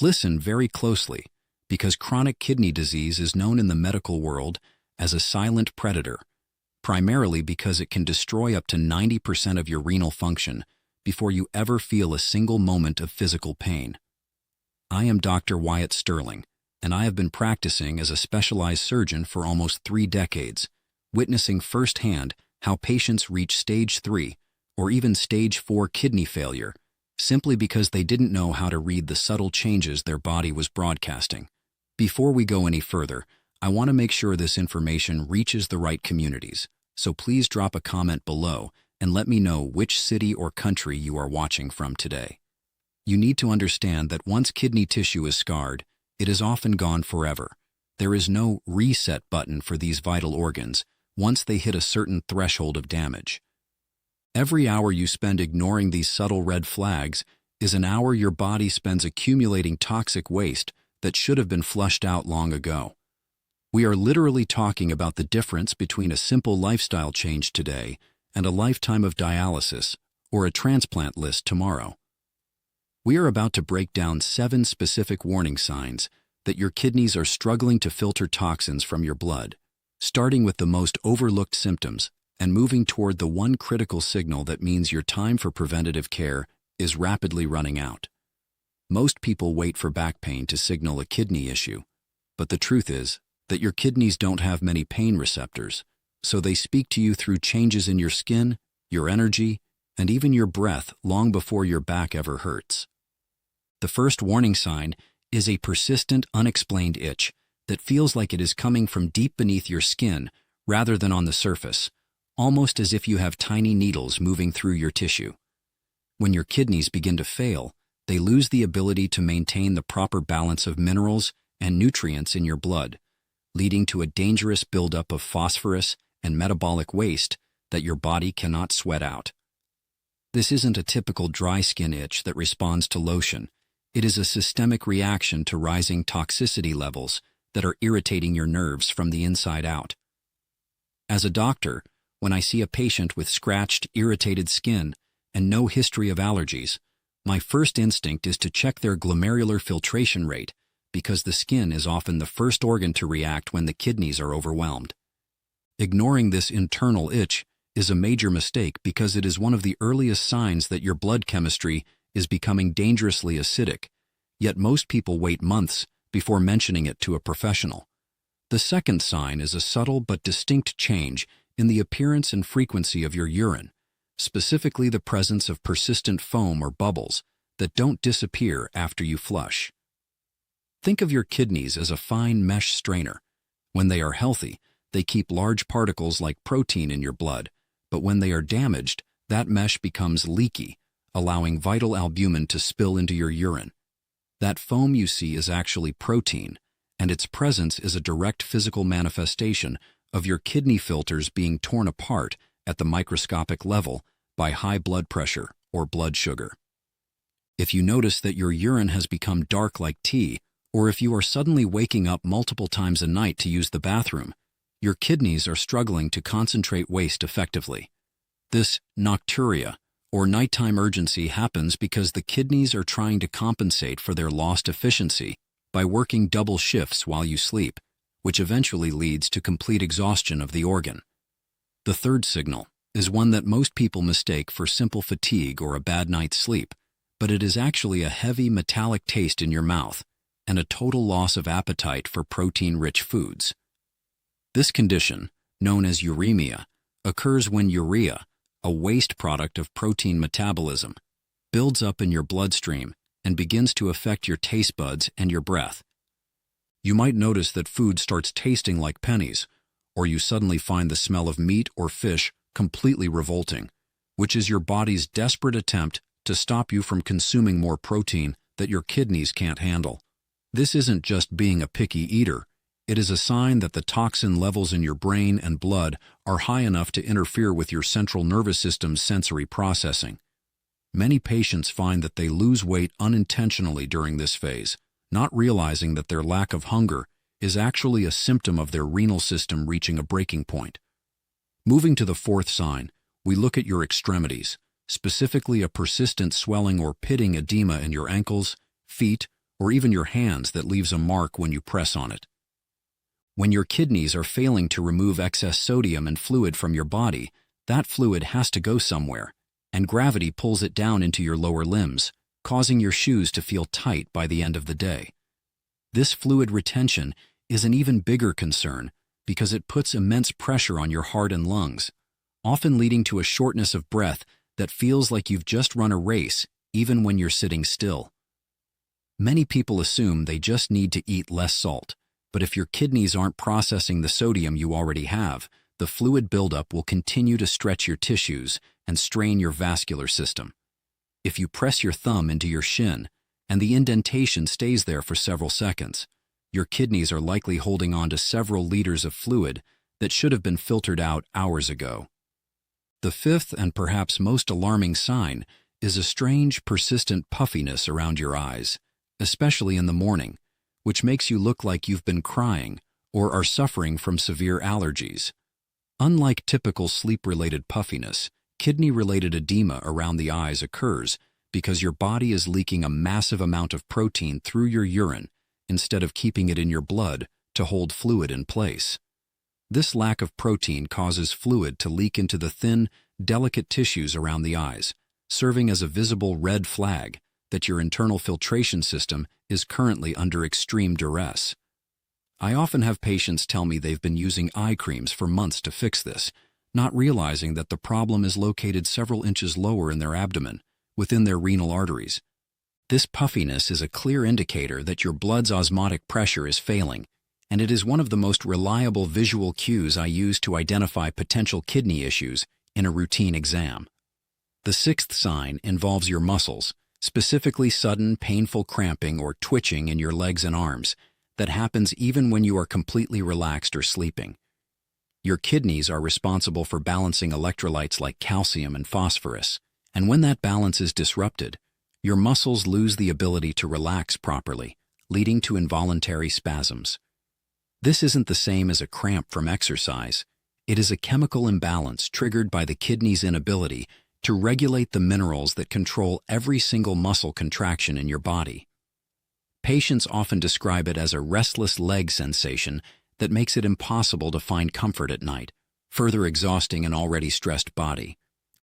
Listen very closely, because chronic kidney disease is known in the medical world as a silent predator, primarily because it can destroy up to 90% of your renal function before you ever feel a single moment of physical pain. I am Dr. Wyatt Sterling, and I have been practicing as a specialized surgeon for almost 3 decades, witnessing firsthand how patients reach stage 3 or even stage 4 kidney failure simply because they didn't know how to read the subtle changes their body was broadcasting. Before we go any further, I want to make sure this information reaches the right communities, so please drop a comment below and let me know which city or country you are watching from today. You need to understand that once kidney tissue is scarred, it is often gone forever. There is no reset button for these vital organs once they hit a certain threshold of damage. Every hour you spend ignoring these subtle red flags is an hour your body spends accumulating toxic waste that should have been flushed out long ago. We are literally talking about the difference between a simple lifestyle change today and a lifetime of dialysis or a transplant list tomorrow. We are about to break down 7 specific warning signs that your kidneys are struggling to filter toxins from your blood, starting with the most overlooked symptoms and moving toward the one critical signal that means your time for preventative care is rapidly running out. Most people wait for back pain to signal a kidney issue, but the truth is that your kidneys don't have many pain receptors, so they speak to you through changes in your skin, your energy, and even your breath long before your back ever hurts. The first warning sign is a persistent, unexplained itch that feels like it is coming from deep beneath your skin rather than on the surface, almost as if you have tiny needles moving through your tissue. When your kidneys begin to fail, they lose the ability to maintain the proper balance of minerals and nutrients in your blood, leading to a dangerous buildup of phosphorus and metabolic waste that your body cannot sweat out. This isn't a typical dry skin itch that responds to lotion. It is a systemic reaction to rising toxicity levels that are irritating your nerves from the inside out. As a doctor, when I see a patient with scratched, irritated skin and no history of allergies, my first instinct is to check their glomerular filtration rate because the skin is often the first organ to react when the kidneys are overwhelmed. Ignoring this internal itch is a major mistake because it is one of the earliest signs that your blood chemistry is becoming dangerously acidic, yet most people wait months before mentioning it to a professional. The second sign is a subtle but distinct change in the appearance and frequency of your urine, specifically the presence of persistent foam or bubbles that don't disappear after you flush. Think of your kidneys as a fine mesh strainer. When they are healthy, they keep large particles like protein in your blood, but when they are damaged, that mesh becomes leaky, allowing vital albumin to spill into your urine. That foam you see is actually protein, and its presence is a direct physical manifestation of your kidney filters being torn apart at the microscopic level by high blood pressure or blood sugar. If you notice that your urine has become dark like tea, or if you are suddenly waking up multiple times a night to use the bathroom, your kidneys are struggling to concentrate waste effectively. This nocturia, or nighttime urgency, happens because the kidneys are trying to compensate for their lost efficiency by working double shifts while you sleep, which eventually leads to complete exhaustion of the organ. The third signal is one that most people mistake for simple fatigue or a bad night's sleep, but it is actually a heavy metallic taste in your mouth and a total loss of appetite for protein-rich foods. This condition, known as uremia, occurs when urea, a waste product of protein metabolism, builds up in your bloodstream and begins to affect your taste buds and your breath. You might notice that food starts tasting like pennies, or you suddenly find the smell of meat or fish completely revolting, which is your body's desperate attempt to stop you from consuming more protein that your kidneys can't handle. This isn't just being a picky eater. It is a sign that the toxin levels in your brain and blood are high enough to interfere with your central nervous system's sensory processing. Many patients find that they lose weight unintentionally during this phase, not realizing that their lack of hunger is actually a symptom of their renal system reaching a breaking point. Moving to the fourth sign, we look at your extremities, specifically a persistent swelling or pitting edema in your ankles, feet, or even your hands that leaves a mark when you press on it. When your kidneys are failing to remove excess sodium and fluid from your body, that fluid has to go somewhere, and gravity pulls it down into your lower limbs, causing your shoes to feel tight by the end of the day. This fluid retention is an even bigger concern because it puts immense pressure on your heart and lungs, often leading to a shortness of breath that feels like you've just run a race even when you're sitting still. Many people assume they just need to eat less salt, but if your kidneys aren't processing the sodium you already have, the fluid buildup will continue to stretch your tissues and strain your vascular system. If you press your thumb into your shin and the indentation stays there for several seconds, your kidneys are likely holding on to several liters of fluid that should have been filtered out hours ago. The fifth and perhaps most alarming sign is a strange, persistent puffiness around your eyes, especially in the morning, which makes you look like you've been crying or are suffering from severe allergies. Unlike typical sleep-related puffiness, kidney-related edema around the eyes occurs because your body is leaking a massive amount of protein through your urine instead of keeping it in your blood to hold fluid in place. This lack of protein causes fluid to leak into the thin, delicate tissues around the eyes, serving as a visible red flag that your internal filtration system is currently under extreme duress. I often have patients tell me they've been using eye creams for months to fix this, not realizing that the problem is located several inches lower in their abdomen, within their renal arteries. This puffiness is a clear indicator that your blood's osmotic pressure is failing, and it is one of the most reliable visual cues I use to identify potential kidney issues in a routine exam. The sixth sign involves your muscles, specifically sudden, painful cramping or twitching in your legs and arms that happens even when you are completely relaxed or sleeping. Your kidneys are responsible for balancing electrolytes like calcium and phosphorus, and when that balance is disrupted, your muscles lose the ability to relax properly, leading to involuntary spasms. This isn't the same as a cramp from exercise. It is a chemical imbalance triggered by the kidney's inability to regulate the minerals that control every single muscle contraction in your body. Patients often describe it as a restless leg sensation that makes it impossible to find comfort at night, further exhausting an already stressed body.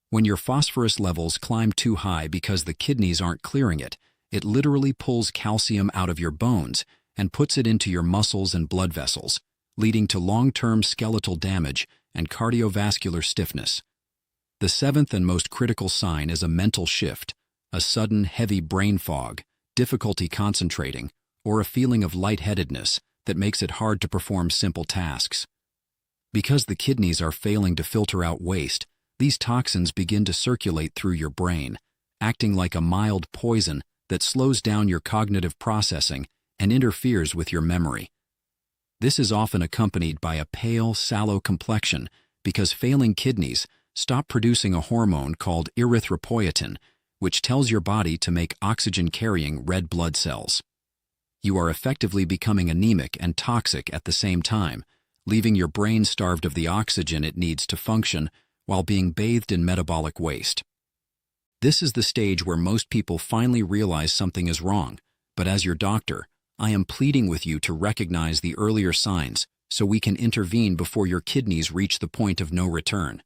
When your phosphorus levels climb too high because the kidneys aren't clearing it, it literally pulls calcium out of your bones and puts it into your muscles and blood vessels, leading to long-term skeletal damage and cardiovascular stiffness. The seventh and most critical sign is a mental shift, a sudden heavy brain fog, difficulty concentrating, or a feeling of lightheadedness that makes it hard to perform simple tasks. Because the kidneys are failing to filter out waste, these toxins begin to circulate through your brain, acting like a mild poison that slows down your cognitive processing and interferes with your memory. This is often accompanied by a pale, sallow complexion because failing kidneys stop producing a hormone called erythropoietin, which tells your body to make oxygen-carrying red blood cells. You are effectively becoming anemic and toxic at the same time, leaving your brain starved of the oxygen it needs to function while being bathed in metabolic waste. This is the stage where most people finally realize something is wrong, but as your doctor, I am pleading with you to recognize the earlier signs so we can intervene before your kidneys reach the point of no return.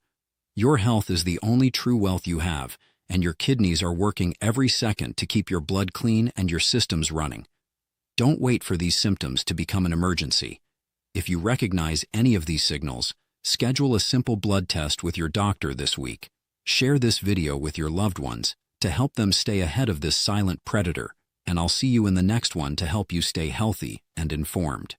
Your health is the only true wealth you have, and your kidneys are working every second to keep your blood clean and your systems running. Don't wait for these symptoms to become an emergency. If you recognize any of these signals, schedule a simple blood test with your doctor this week. Share this video with your loved ones to help them stay ahead of this silent predator, and I'll see you in the next one to help you stay healthy and informed.